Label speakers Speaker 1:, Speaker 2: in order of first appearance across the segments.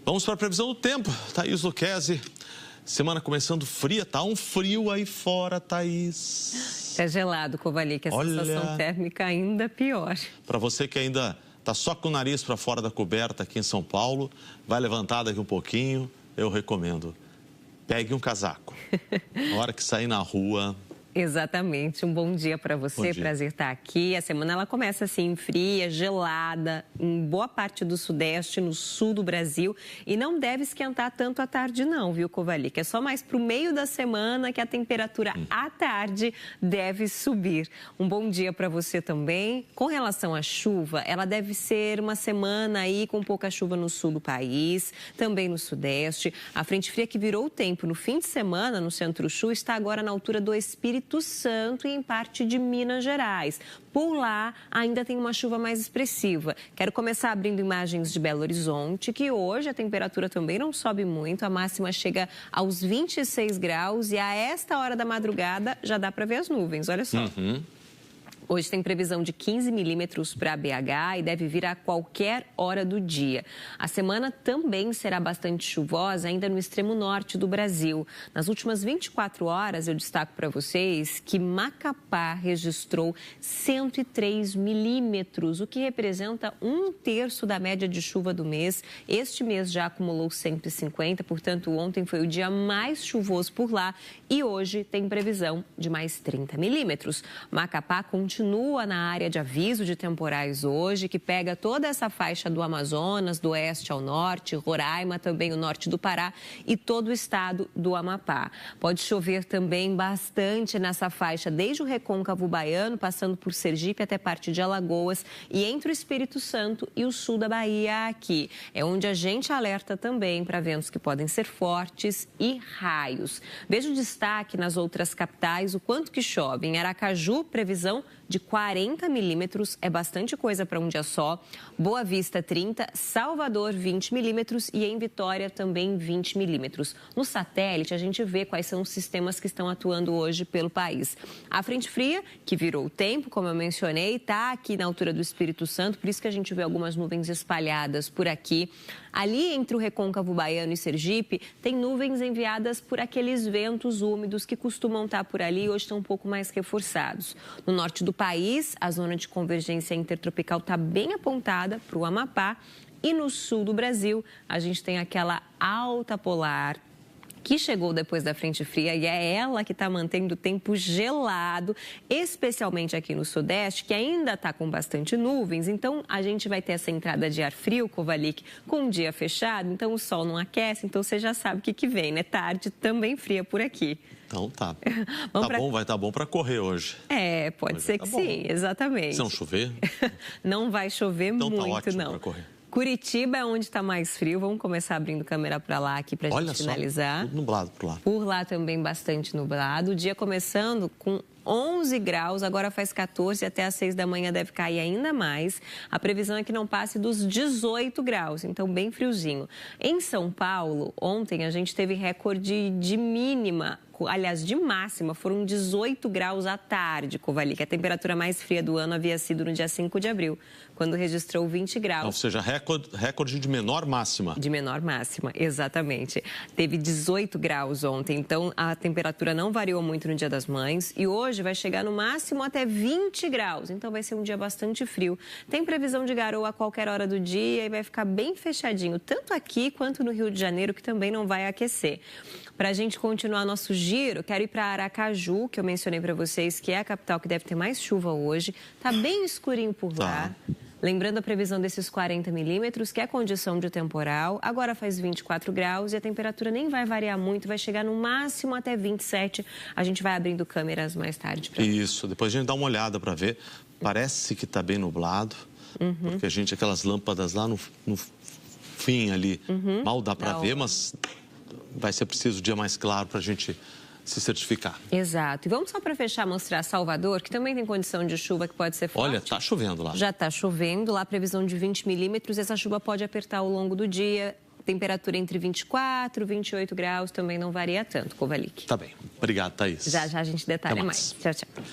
Speaker 1: Vamos para a previsão do tempo. Thaís Lucchesi, semana começando fria, tá um frio aí fora, Thaís.
Speaker 2: É gelado, Kovalik, a sensação térmica ainda pior.
Speaker 1: Para você que ainda tá só com o nariz para fora da coberta aqui em São Paulo, vai levantar daqui um pouquinho, eu recomendo. Pegue um casaco. Na hora que sair na rua...
Speaker 2: Exatamente. Um bom dia para você, prazer estar aqui. A semana ela começa assim fria, gelada, em boa parte do sudeste, no sul do Brasil. E não deve esquentar tanto à tarde não, viu, Kovalik? É só mais para o meio da semana que a temperatura à tarde deve subir. Um bom dia para você também. Com relação à chuva, ela deve ser uma semana aí com pouca chuva no sul do país, também no sudeste. A frente fria que virou o tempo no fim de semana no Centro-Sul está agora na altura do Espírito Santo e em parte de Minas Gerais. Por lá, ainda tem uma chuva mais expressiva. Quero começar abrindo imagens de Belo Horizonte, que hoje a temperatura também não sobe muito. A máxima chega aos 26 graus e a esta hora da madrugada já dá para ver as nuvens, olha só. Hoje tem previsão de 15 milímetros para BH e deve vir a qualquer hora do dia. A semana também será bastante chuvosa, ainda no extremo norte do Brasil. Nas últimas 24 horas, eu destaco para vocês que Macapá registrou 103 milímetros, o que representa 1/3 da média de chuva do mês. Este mês já acumulou 150, portanto, ontem foi o dia mais chuvoso por lá e hoje tem previsão de mais 30 milímetros. Macapá continua na área de aviso de temporais hoje, que pega toda essa faixa do Amazonas, do oeste ao norte, Roraima, também o norte do Pará e todo o estado do Amapá. Pode chover também bastante nessa faixa, desde o recôncavo baiano, passando por Sergipe até parte de Alagoas e entre o Espírito Santo e o sul da Bahia aqui. É onde a gente alerta também para ventos que podem ser fortes e raios. Veja o destaque nas outras capitais, o quanto que chove. Em Aracaju, previsão de 40 milímetros, é bastante coisa para um dia só. Boa Vista, 30, Salvador, 20 milímetros e em Vitória também 20 milímetros. No satélite, a gente vê quais são os sistemas que estão atuando hoje pelo país. A frente fria, que virou o tempo, como eu mencionei, está aqui na altura do Espírito Santo, por isso que a gente vê algumas nuvens espalhadas por aqui. Ali entre o recôncavo baiano e Sergipe, tem nuvens enviadas por aqueles ventos úmidos que costumam estar por ali e hoje estão um pouco mais reforçados. No norte do país, a zona de convergência intertropical está bem apontada para o Amapá e no sul do Brasil, a gente tem aquela alta polar que chegou depois da frente fria e é ela que está mantendo o tempo gelado, especialmente aqui no sudeste, que ainda está com bastante nuvens. Então, a gente vai ter essa entrada de ar frio, Kovalik, com o dia fechado, então o sol não aquece, então você já sabe o que vem, né? Tarde também fria por aqui.
Speaker 1: Então tá. Bom, vai estar bom para correr hoje.
Speaker 2: É, pode ser que sim, exatamente.
Speaker 1: Se não chover?
Speaker 2: Não vai chover
Speaker 1: então
Speaker 2: muito,
Speaker 1: tá ótimo
Speaker 2: não.
Speaker 1: para correr.
Speaker 2: Curitiba é onde está mais frio. Vamos começar abrindo câmera para lá aqui para a gente finalizar.
Speaker 1: Tudo nublado por lá.
Speaker 2: Por lá também bastante nublado. O dia começando com 11 graus, agora faz 14, até às 6 da manhã deve cair ainda mais. A previsão é que não passe dos 18 graus, então bem friozinho. Em São Paulo, ontem a gente teve recorde de mínima, aliás, de máxima, foram 18 graus à tarde, Kovalik. A temperatura mais fria do ano havia sido no dia 5 de abril, quando registrou 20 graus.
Speaker 1: Ou seja, recorde de menor máxima.
Speaker 2: De menor máxima, exatamente. Teve 18 graus ontem, então a temperatura não variou muito no Dia das Mães. E hoje vai chegar no máximo até 20 graus, então vai ser um dia bastante frio. Tem previsão de garoa a qualquer hora do dia e vai ficar bem fechadinho, tanto aqui quanto no Rio de Janeiro, que também não vai aquecer. Para a gente continuar nosso giro, quero ir para Aracaju, que eu mencionei para vocês, que é a capital que deve ter mais chuva hoje. Tá bem escurinho por lá. Lembrando a previsão desses 40 milímetros, que é condição de temporal. Agora faz 24 graus e a temperatura nem vai variar muito, vai chegar no máximo até 27. A gente vai abrindo câmeras mais tarde.
Speaker 1: Isso, depois a gente dá uma olhada para ver. Parece que está bem nublado, porque a gente, aquelas lâmpadas lá no fim ali, mal dá para ver, mas vai ser preciso um dia mais claro para a gente se certificar.
Speaker 2: Exato. E vamos só para fechar mostrar Salvador, que também tem condição de chuva que pode ser forte.
Speaker 1: Olha, está chovendo lá.
Speaker 2: Já está chovendo, lá previsão de 20 milímetros. Essa chuva pode apertar ao longo do dia. Temperatura entre 24 e 28 graus, também não varia tanto, Kovalik.
Speaker 1: Tá bem. Obrigado, Thaís.
Speaker 2: Já a gente detalha mais. Tchau, tchau.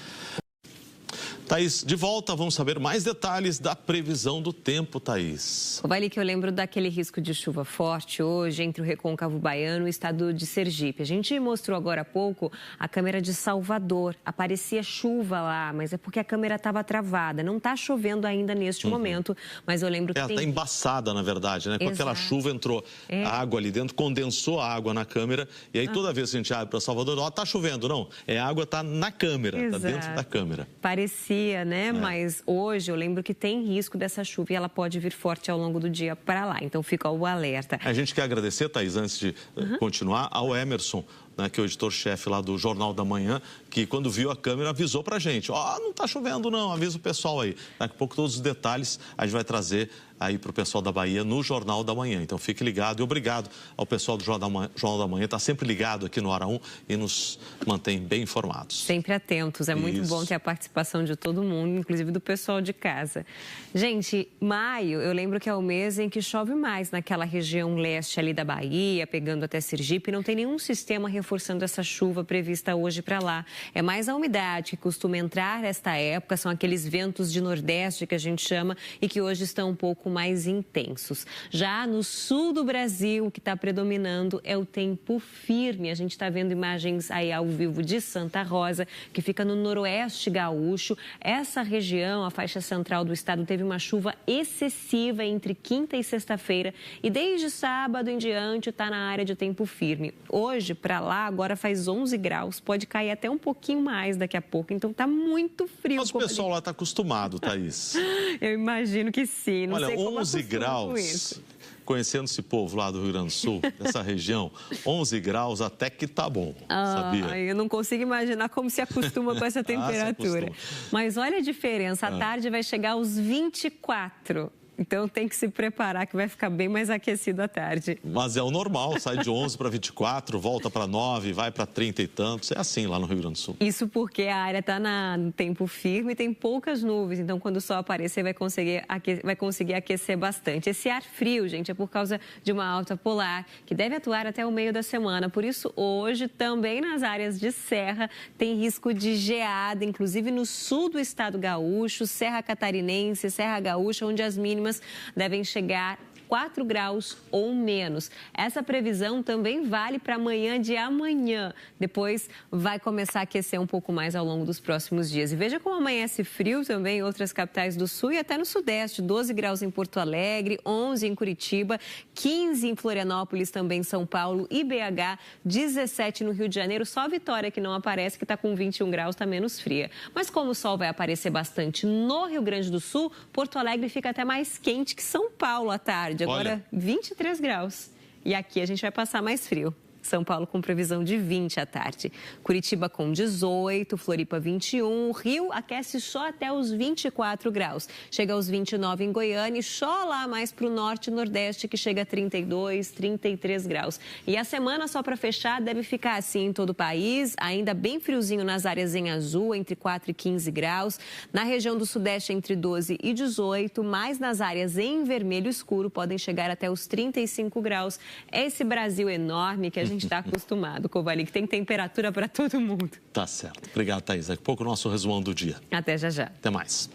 Speaker 1: Thaís, de volta, vamos saber mais detalhes da previsão do tempo, Thaís.
Speaker 2: Vale que eu lembro daquele risco de chuva forte hoje entre o Recôncavo Baiano e o estado de Sergipe. A gente mostrou agora há pouco a câmera de Salvador. Aparecia chuva lá, mas é porque a câmera estava travada. Não está chovendo ainda neste momento, mas eu lembro que
Speaker 1: Ela está embaçada, na verdade, né? Com aquela chuva entrou água ali dentro, condensou a água na câmera. E aí toda vez que a gente abre para Salvador, ó, tá chovendo. Não, a água está na câmera, está dentro da câmera.
Speaker 2: Parecia, né? Mas hoje eu lembro que tem risco dessa chuva e ela pode vir forte ao longo do dia para lá. Então fica o alerta.
Speaker 1: A gente quer agradecer, Thaís, antes de continuar, ao Emerson, né, que é o editor-chefe lá do Jornal da Manhã, que quando viu a câmera avisou pra gente, não tá chovendo não, avisa o pessoal aí. Daqui a pouco todos os detalhes a gente vai trazer aí pro pessoal da Bahia no Jornal da Manhã. Então fique ligado e obrigado ao pessoal do Jornal da Manhã, tá sempre ligado aqui no Hora 1 e nos mantém bem informados.
Speaker 2: Sempre atentos, é muito bom ter a participação de todo mundo, inclusive do pessoal de casa. Gente, maio, eu lembro que é o mês em que chove mais naquela região leste ali da Bahia, pegando até Sergipe, não tem nenhum sistema reforçando essa chuva prevista hoje para lá. É mais a umidade que costuma entrar nesta época, são aqueles ventos de nordeste que a gente chama e que hoje estão um pouco mais intensos. Já no sul do Brasil, o que está predominando é o tempo firme. A gente está vendo imagens aí ao vivo de Santa Rosa, que fica no noroeste gaúcho. Essa região, a faixa central do estado, teve uma chuva excessiva entre quinta e sexta-feira e desde sábado em diante está na área de tempo firme. Hoje, para lá, agora faz 11 graus, pode cair até um pouquinho mais daqui a pouco, então está muito frio.
Speaker 1: Mas o pessoal lá está acostumado, Thaís.
Speaker 2: Eu imagino que sim. Não sei
Speaker 1: 11 graus, conhecendo esse povo lá do Rio Grande do Sul, dessa região, 11 graus até que tá bom, sabia?
Speaker 2: Eu não consigo imaginar como se acostuma com essa temperatura. Mas olha a diferença, à tarde vai chegar aos 24. Então tem que se preparar que vai ficar bem mais aquecido à tarde.
Speaker 1: Mas é o normal, sai de 11 para 24, volta para 9, vai para 30 e tantos. É assim lá no Rio Grande do Sul.
Speaker 2: Isso porque a área está no tempo firme e tem poucas nuvens. Então quando o sol aparecer vai conseguir aquecer bastante. Esse ar frio, gente, é por causa de uma alta polar que deve atuar até o meio da semana. Por isso hoje também nas áreas de serra tem risco de geada, inclusive no sul do estado gaúcho, Serra Catarinense, Serra Gaúcha, onde as mínimas devem chegar 4 graus ou menos. Essa previsão também vale para amanhã de amanhã. Depois vai começar a aquecer um pouco mais ao longo dos próximos dias. E veja como amanhece frio também em outras capitais do sul e até no sudeste. 12 graus em Porto Alegre, 11 em Curitiba, 15 em Florianópolis, também São Paulo e BH, 17 no Rio de Janeiro. Só a Vitória que não aparece, que está com 21 graus, está menos fria. Mas como o sol vai aparecer bastante no Rio Grande do Sul, Porto Alegre fica até mais quente que São Paulo à tarde. Agora 23 graus. E aqui a gente vai passar mais frio. São Paulo com previsão de 20 à tarde. Curitiba com 18, Floripa 21, Rio aquece só até os 24 graus. Chega aos 29 em Goiânia e só lá mais para o norte e nordeste que chega a 32, 33 graus. E a semana só para fechar deve ficar assim em todo o país, ainda bem friozinho nas áreas em azul, entre 4 e 15 graus. Na região do sudeste entre 12 e 18, mais nas áreas em vermelho escuro podem chegar até os 35 graus. É esse Brasil enorme que a gente está acostumado, Covali, que tem temperatura para todo mundo.
Speaker 1: Tá certo. Obrigado, Thaís. Daqui a pouco o nosso resumão do dia.
Speaker 2: Até já já.
Speaker 1: Até mais.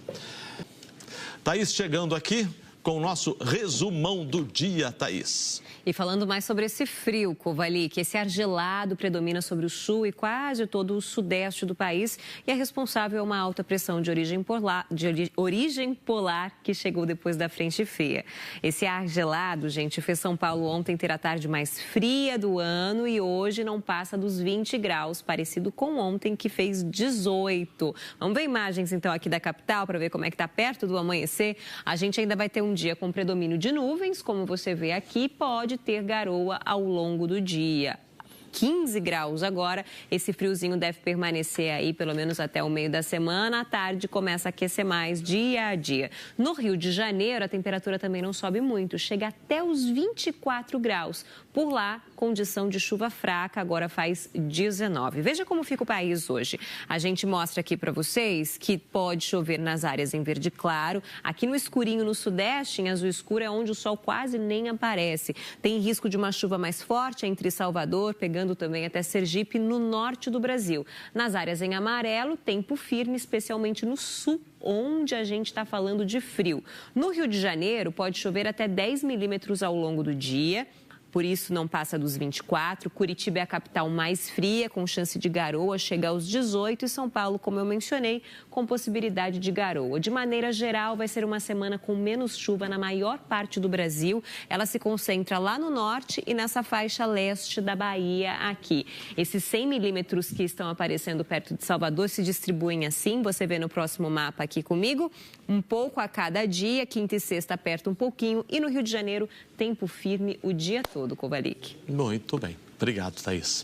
Speaker 1: Thaís chegando aqui com o nosso resumão do dia, Thaís.
Speaker 2: E falando mais sobre esse frio, Covali, que esse ar gelado predomina sobre o sul e quase todo o sudeste do país e é responsável por uma alta pressão de origem polar que chegou depois da frente fria. Esse ar gelado, gente, fez São Paulo ontem ter a tarde mais fria do ano e hoje não passa dos 20 graus, parecido com ontem que fez 18. Vamos ver imagens então aqui da capital para ver como é que está perto do amanhecer. A gente ainda vai ter um dia com predomínio de nuvens, como você vê aqui, pode ter garoa ao longo do dia. 15 graus agora, esse friozinho deve permanecer aí pelo menos até o meio da semana, à tarde começa a aquecer mais dia a dia. No Rio de Janeiro, a temperatura também não sobe muito, chega até os 24 graus. Por lá, condição de chuva fraca, agora faz 19. Veja como fica o país hoje. A gente mostra aqui para vocês que pode chover nas áreas em verde claro. Aqui no escurinho, no sudeste, em azul escuro, é onde o sol quase nem aparece. Tem risco de uma chuva mais forte entre Salvador, pegando também até Sergipe, no norte do Brasil. Nas áreas em amarelo, tempo firme, especialmente no sul, onde a gente está falando de frio. No Rio de Janeiro, pode chover até 10 milímetros ao longo do dia. Por isso, não passa dos 24. Curitiba é a capital mais fria, com chance de garoa, chega aos 18. E São Paulo, como eu mencionei, com possibilidade de garoa. De maneira geral, vai ser uma semana com menos chuva na maior parte do Brasil. Ela se concentra lá no norte e nessa faixa leste da Bahia aqui. Esses 100 milímetros que estão aparecendo perto de Salvador se distribuem assim. Você vê no próximo mapa aqui comigo, um pouco a cada dia. Quinta e sexta aperta um pouquinho. E no Rio de Janeiro, tempo firme o dia todo. Kovalik.
Speaker 1: Muito bem. Obrigado, Thaís.